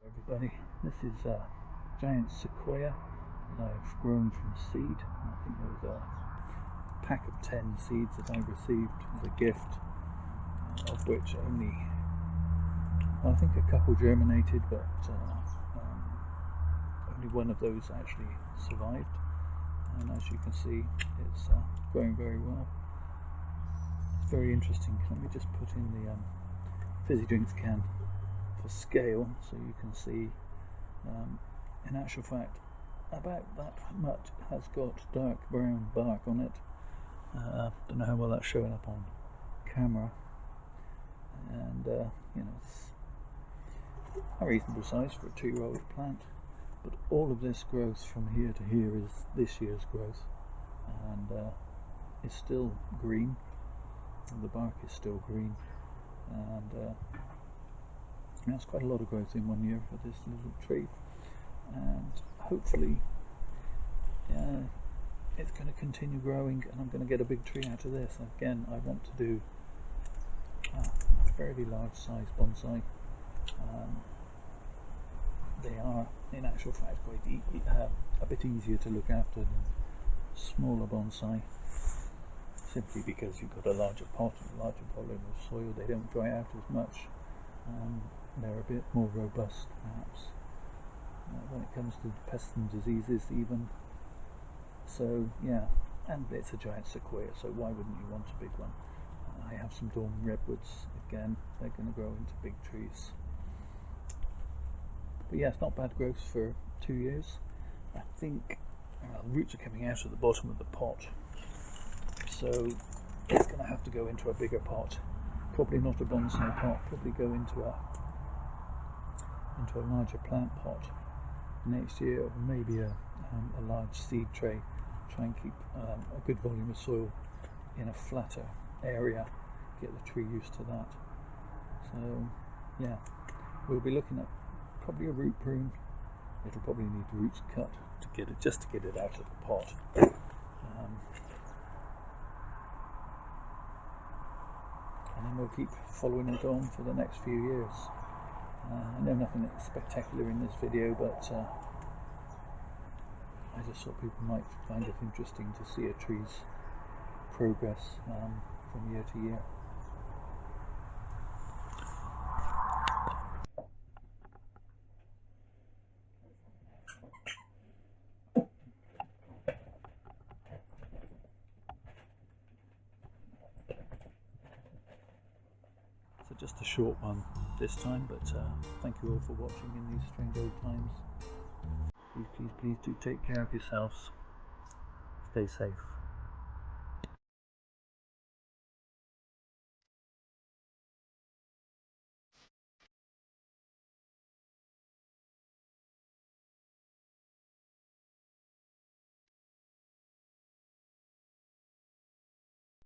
Everybody, this is a giant sequoia that I've grown from seed. I think there was a pack of 10 seeds that I received as a gift, of which only, well, I think a couple germinated, but only one of those actually survived. And as you can see, it's growing very well. It's very interesting. Let me just put in the fizzy drinks can for scale so you can see. In actual fact, about that much has got dark brown bark on it. Don't know how well that's showing up on camera, and you know, it's a reasonable size for a 2-year-old plant. But all of this growth from here to here is this year's growth, and it's still green. And the bark is still green, and that's quite a lot of growth in 1 year for this little tree. And hopefully it's going to continue growing, and I'm going to get a big tree out of this. Again, I want to do a fairly large size bonsai. They are, in actual fact, quite a bit easier to look after than smaller bonsai, simply because you've got a larger pot and a larger volume of soil. They don't dry out as much. They're a bit more robust, perhaps, when it comes to pests and diseases even. So yeah, and it's a giant sequoia, so why wouldn't you want a big one? I have some dorm redwoods. Again, they're going to grow into big trees. But yeah, it's not bad growth for 2 years. I think the roots are coming out at the bottom of the pot, so it's going to have to go into a bigger pot. Probably not a bonsai pot, probably go into a larger plant pot next year, or maybe a large seed tray. Try and keep a good volume of soil in a flatter area, get the tree used to that. So yeah, we'll be looking at probably a root prune. It'll probably need roots cut to get it, just to get it out of the pot. And then we'll keep following it on for the next few years. I know nothing spectacular in this video, but I just thought people might find it interesting to see a tree's progress from year to year. So just a short one this time, but thank you all for watching in these strange old times. Please do take care of yourselves. Stay safe.